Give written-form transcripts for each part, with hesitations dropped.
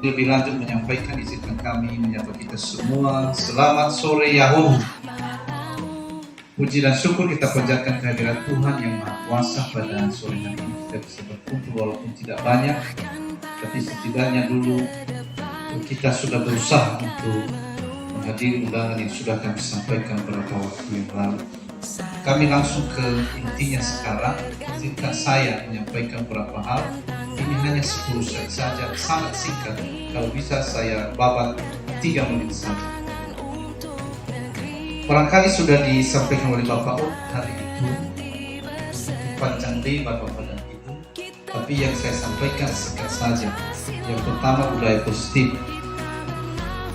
Lebih lanjut menyampaikan, izinkan kami menyapa kita semua. Selamat sore Yahoo. Puji dan syukur kita panjatkan kehadirat Tuhan yang Maha Kuasa pada sore hari ini. Kita bisa berkumpul walaupun tidak banyak, tapi setidaknya dulu kita sudah berusaha untuk menghadiri undangan yang sudah kami sampaikan beberapa waktu yang lalu. Kami langsung ke intinya sekarang. Izinkan saya menyampaikan beberapa hal. Ini hanya 10 saja, sangat singkat. Kalau bisa saya babat 3 menit saja. Barangkali sudah disampaikan oleh Bapak Ut hari itu, panjang lebar Bapak dan Ibu. Tapi yang saya sampaikan singkat saja. Yang pertama, budaya positif.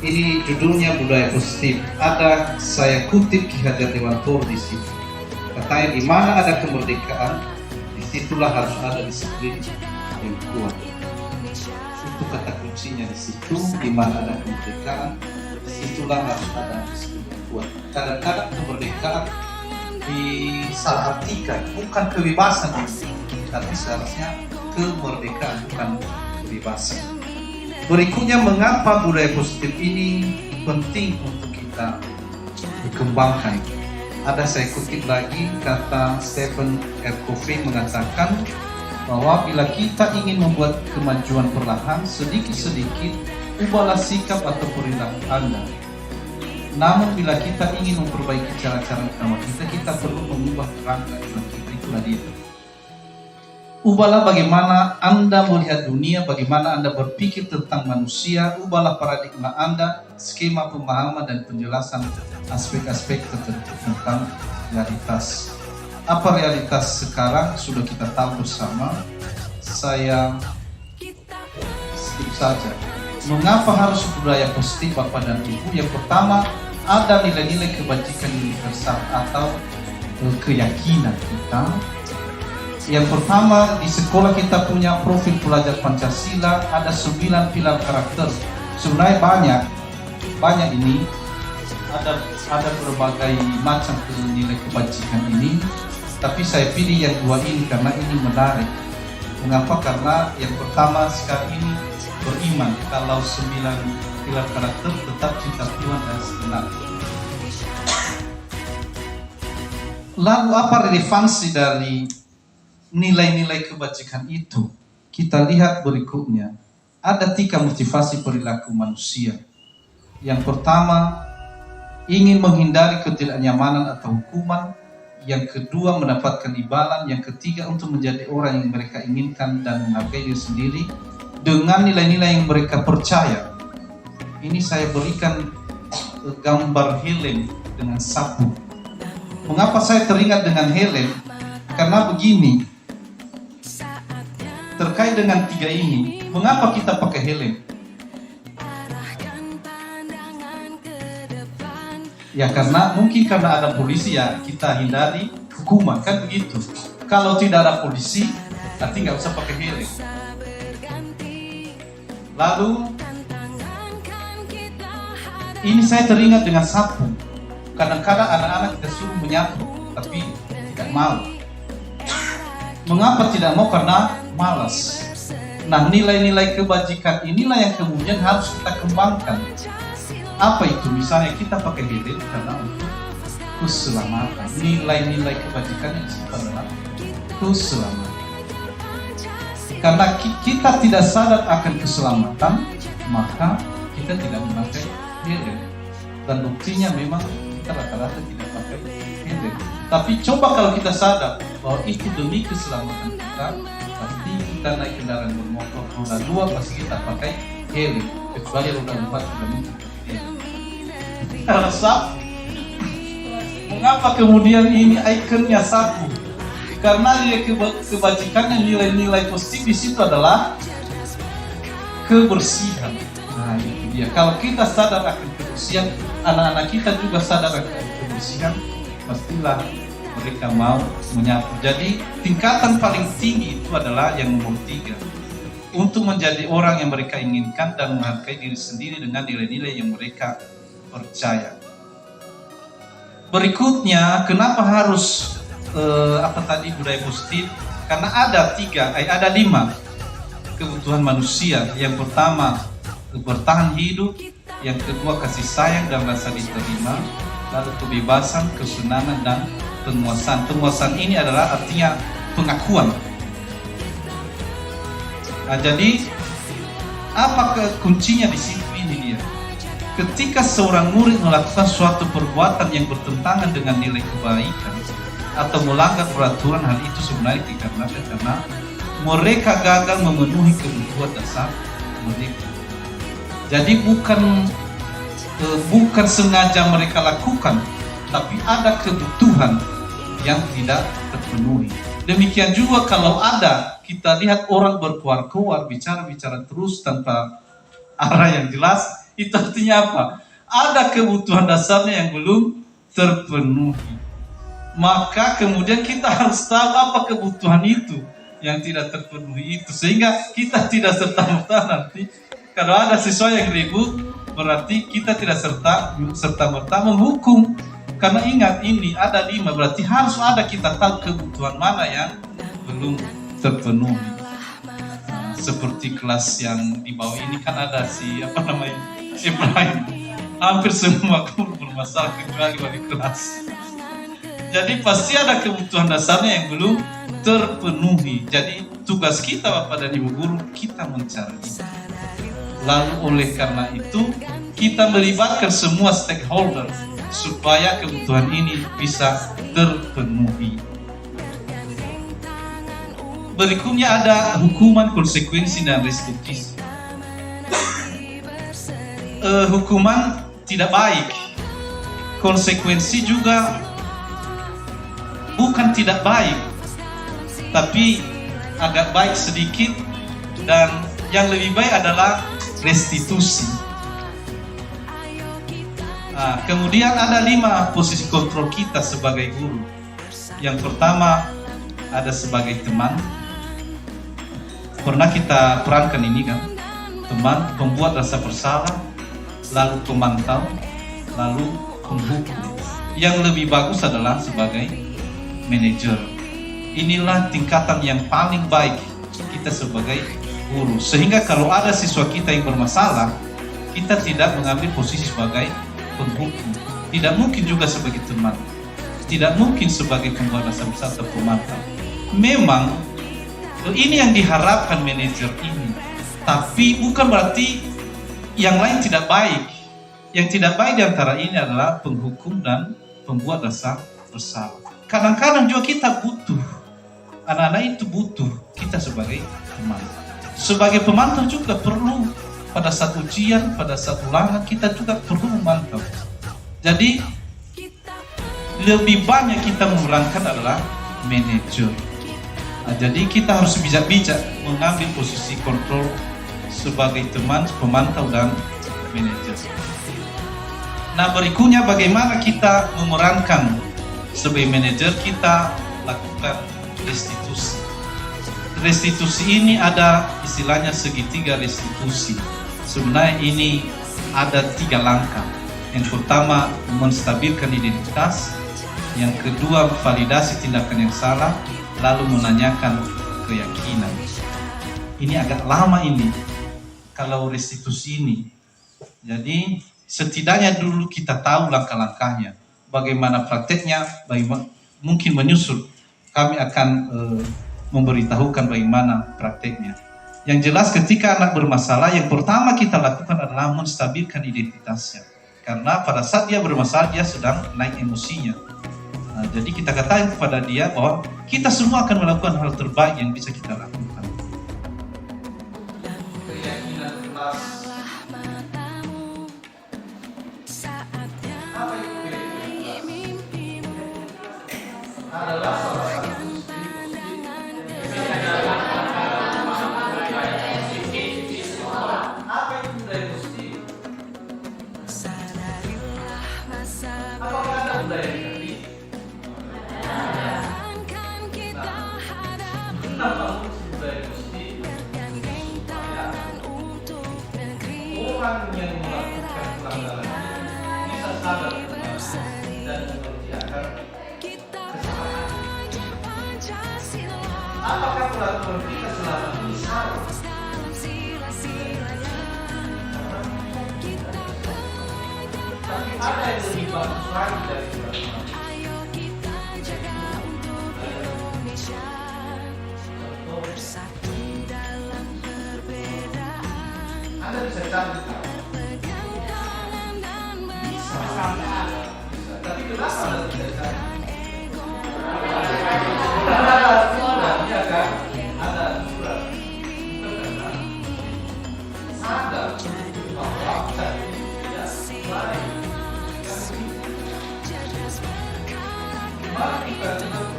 Ini judulnya budaya positif. Ada, saya kutip Ki Hajar Dewantoro di situ. Katanya, di mana ada kemerdekaan, disitulah harus ada disiplin yang kuat. Itu kata kuncinya di situ. Di mana ada kemerdekaan, disitulah harus ada disiplin yang kuat. Kadang-kadang kemerdekaan disalahartikan, bukan kebebasan, tapi seharusnya kemerdekaan, bukan kebebasan. Berikutnya, mengapa budaya positif ini penting untuk kita dikembangkan. Ada, saya kutip lagi kata Stephen R. Covey mengatakan bahwa bila kita ingin membuat kemajuan perlahan, sedikit-sedikit ubahlah sikap atau perilaku Anda. Namun bila kita ingin memperbaiki cara-cara utama kita perlu mengubah kerangka iman kita. Itulah dia. Ubahlah bagaimana Anda melihat dunia, bagaimana Anda berpikir tentang manusia. Ubahlah paradigma Anda, skema pemahaman dan penjelasan aspek-aspek tertentu tentang realitas. Apa realitas sekarang sudah kita tahu bersama. Saya skip saja. Mengapa harus budaya positif Bapak dan Ibu? Yang pertama, ada nilai-nilai kebajikan universal atau keyakinan kita. Yang pertama, di sekolah kita punya profil pelajar Pancasila, ada 9 pilar karakter. Sebenarnya banyak ini, ada berbagai macam nilai kebajikan ini, tapi saya pilih yang 2 ini karena ini menarik. Mengapa? Karena yang pertama sekali ini beriman. Kalau 9 pilar karakter, tetap cinta Tuhan dan segenap. Lalu apa relevansi dari nilai-nilai kebajikan itu? Kita lihat berikutnya. Ada 3 motivasi perilaku manusia. Yang pertama, ingin menghindari ketidaknyamanan atau hukuman. Yang kedua, mendapatkan imbalan. Yang ketiga, untuk menjadi orang yang mereka inginkan dan menghargai diri sendiri dengan nilai-nilai yang mereka percaya. Ini saya berikan gambar Helen dengan sapu. Mengapa saya teringat dengan Helen? Karena begini, terkait dengan 3 ini, mengapa kita pakai helm? Ya karena ada polisi, ya kita hindari hukuman, kan begitu. Kalau tidak ada polisi, berarti nggak usah pakai helm. Lalu ini saya teringat dengan sapu. Kadang-kadang anak-anak kita suruh menyapu, tapi tidak mau. Mengapa tidak mau? Karena malas. Nah, nilai-nilai kebajikan inilah yang kemudian harus kita kembangkan. Apa itu? Misalnya kita pakai helm karena untuk keselamatan. Nilai-nilai kebajikan yang disebut adalah keselamatan. Karena kita tidak sadar akan keselamatan, maka kita tidak memakai helm. Dan buktinya memang kita rata-rata tidak pakai helm. Tapi coba kalau kita sadar bahwa itu demi keselamatan kita, pasti kita naik kendaraan bermotor roda 2 pasti kita pakai helm, kecuali roda 4 tidak mungkin pakai helm. Kalau sapu, mengapa kemudian ini ikonnya sapu? Karena nilai kebajikan dan nilai-nilai positif di situ adalah kebersihan. Nah itu dia. Kalau kita sadar akan kebersihan, anak-anak kita juga sadar akan kebersihan, pastilah mereka mau menyapu. Jadi tingkatan paling tinggi itu adalah yang nomor 3. Untuk menjadi orang yang mereka inginkan dan menghargai diri sendiri dengan nilai-nilai yang mereka percaya. Berikutnya, kenapa harus budaya positif? Karena ada 5 kebutuhan manusia. Yang pertama, bertahan hidup, yang kedua kasih sayang dan rasa diterima, lalu kebebasan, kesenangan dan penguasaan. Penguasaan ini adalah artinya pengakuan. Nah, jadi apa kuncinya di situ ini dia? Ketika seorang murid melakukan suatu perbuatan yang bertentangan dengan nilai kebaikan atau melanggar peraturan, hal itu sebenarnya dikarenakan karena mereka gagal memenuhi kebutuhan dasar mereka. Jadi bukan sengaja mereka lakukan, tapi ada kebutuhan yang tidak terpenuhi. Demikian juga kalau ada, kita lihat orang berkuar-kuar, bicara-bicara terus tanpa arah yang jelas, itu artinya apa? Ada kebutuhan dasarnya yang belum terpenuhi. Maka kemudian kita harus tahu apa kebutuhan itu yang tidak terpenuhi itu, sehingga kita tidak serta-merta nanti kalau ada siswa yang ribut, berarti kita tidak serta-merta menghukum. Karena ingat, ini ada 5, berarti harus ada kita tahu kebutuhan mana yang belum terpenuhi. Seperti kelas yang di bawah ini kan ada si Ibrahim. Hampir semua guru bermasalah kecuali wali kelas. Jadi pasti ada kebutuhan dasarnya yang belum terpenuhi. Jadi tugas kita Bapak dan Ibu guru, kita mencari. Lalu oleh karena itu kita melibatkan semua stakeholder supaya kebutuhan ini bisa terpenuhi. Berikutnya ada hukuman, konsekuensi, dan restitusi. Hukuman tidak baik, konsekuensi juga bukan tidak baik, tapi agak baik sedikit, dan yang lebih baik adalah restitusi. Kemudian ada 5 posisi kontrol kita sebagai guru. Yang pertama ada sebagai teman. Pernah kita perankan ini kan, teman, pembuat rasa bersalah, lalu pemantau, lalu penghukum. Yang lebih bagus adalah sebagai manajer. Inilah tingkatan yang paling baik kita sebagai guru, sehingga kalau ada siswa kita yang bermasalah, kita tidak mengambil posisi sebagai penghukum, tidak mungkin juga sebagai teman, tidak mungkin sebagai pembuat rasa bersalah atau pemantau. Memang ini yang diharapkan manajer ini, tapi bukan berarti yang lain tidak baik. Yang tidak baik di antara ini adalah penghukum dan pembuat rasa bersalah. Kadang-kadang juga kita butuh, anak-anak itu butuh kita sebagai teman. Sebagai pemantau juga perlu, pada saat ujian, pada saat ulangan, kita juga perlu memantau. Jadi lebih banyak kita memerankan adalah manajer. Jadi kita harus bijak-bijak mengambil posisi kontrol sebagai teman, pemantau, dan manajer. Nah, berikutnya bagaimana kita memerankan sebagai manajer, kita lakukan restitusi. Restitusi ini ada istilahnya segitiga restitusi. Sebenarnya ini ada 3 langkah. Yang pertama, menstabilkan identitas. Yang kedua, validasi tindakan yang salah, lalu menanyakan keyakinan. Ini agak lama ini kalau restitusi ini. Jadi setidaknya dulu kita tahu langkah-langkahnya, bagaimana prakteknya, bagaimana mungkin menyusul. Kami akan memberitahukan bagaimana prakteknya. Yang jelas ketika anak bermasalah, yang pertama kita lakukan adalah menstabilkan identitasnya. Karena pada saat dia bermasalah, dia sedang naik emosinya. Jadi kita katakan kepada dia bahwa kita semua akan melakukan hal terbaik yang bisa kita lakukan. Keyakinan kelas. Apa itu keyakinan kelas? Adalah salah satu orang yang melakukan pelanggaran bisa sadar dan mengerjakan kesalahan. Apakah peraturan kita selama ini salah? ada yang lebih bagus lagi dari peraturan. Anda bisa cari tahu. Bisa. Tapi kenapa Anda tidak cari? Ada aturan, ya kan? Ada aturan. Karena sadar bahwa saya tidak baik. Mari kita dengar.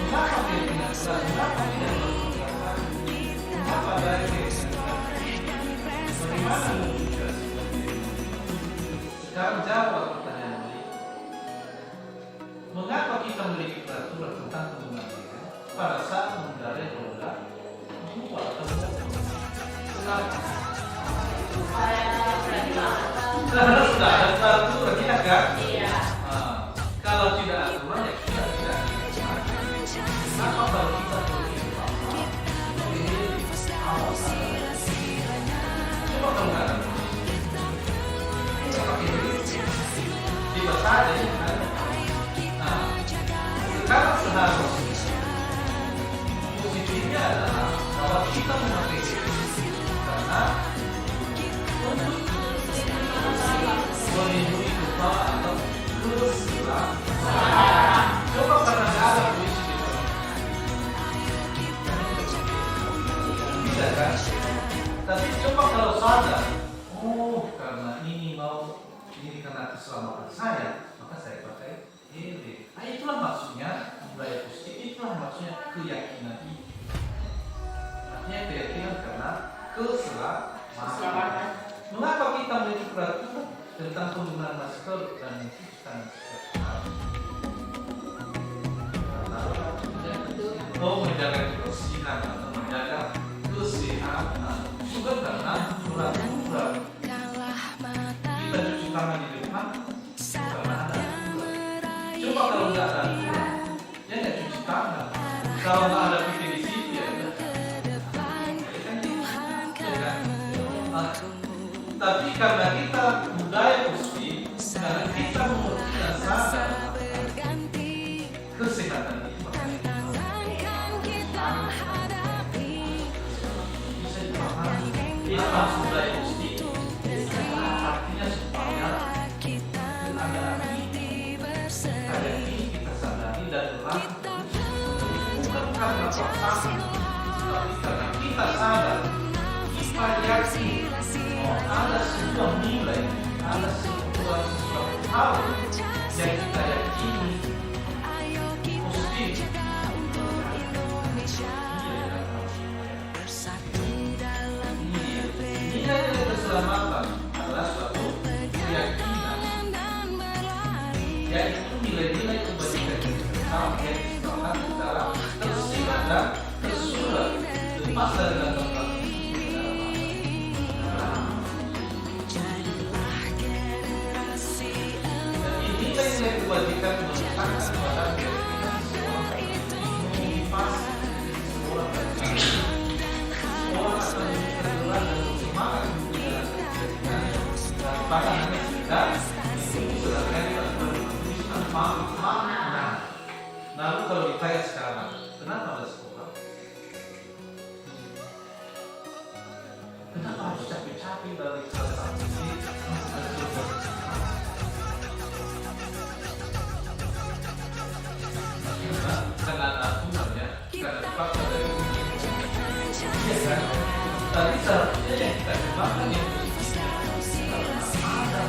Mengapa dia tidak sadar? Mengapa tidak berpikir? Mengapa dari bagaimana mewujudkan seperti itu? Sekarang jawab pertanyaan ini. Mengapa kita memiliki peraturan tentang pengendaraan pada saat mengendarai roda 2 atau motor? Kenapa? Karena sudah ada peraturan, tidak kan? Iya. Kalau tidak aturan ya kita tidak. Kenapa kalau kita memiliki coba kamu katakan. Tidak ada yang ada. Sekarang seharusnya positifnya adalah bahwa kita memakai itu karena untuk melindungi kepala atau keselamatan. Coba karena tidak ada polisi di sana. Tidak kan? Tapi coba kalau sadar, oh karena ini karena keselamatan saya, maka saya pakai ini. Nah, itulah maksudnya budaya positif, itulah maksudnya keyakinan ini. Artinya keyakinan karena keselamatan. Mengapa kita memiliki peraturan tentang penggunaan masker dan mencuci tangan? Karena menjaga kebersihan atau menjaga kesehatan. Juga karena peraturan kita cuci tangan di depan karena ada aturan. Coba kalau nggak ada aturan, ya nggak cuci tangan. Kalau nggak ada PT di situ ya udah. Tapi karena kita budaya positif, karena kita mengerti dan sadar kesehatan itu bisa dipahami. Apa budaya positif? Artinya supaya anak-anak ini kita sadari dan melakukan bukan karena paksaan, tapi karena kita sadar, kita yakin ada sebuah nilai, ada sebuah hal yang kita yakini positif. Nilai keselamatan adalah suatu keyakinan, yaitu nilai-nilai kebajikan yang disepakati secara tersirat dan tersurat lepas dari dalam nilai kebajikan menunjukkan kepada keyakinan seorang memotivasi seorang akan tergerak dan bersemangat menjalankan keyakinan daripada hanya sekedar sedangkan kita menuliskan makna. Lalu kalau ditanya sekarang, kenapa ada sekolah? Kenapa harus capek-capek dari salah satu ini? Karena ada aturannya, karena dipaksa dari iya kan? Tadi seharusnya yang kita kembangkan yang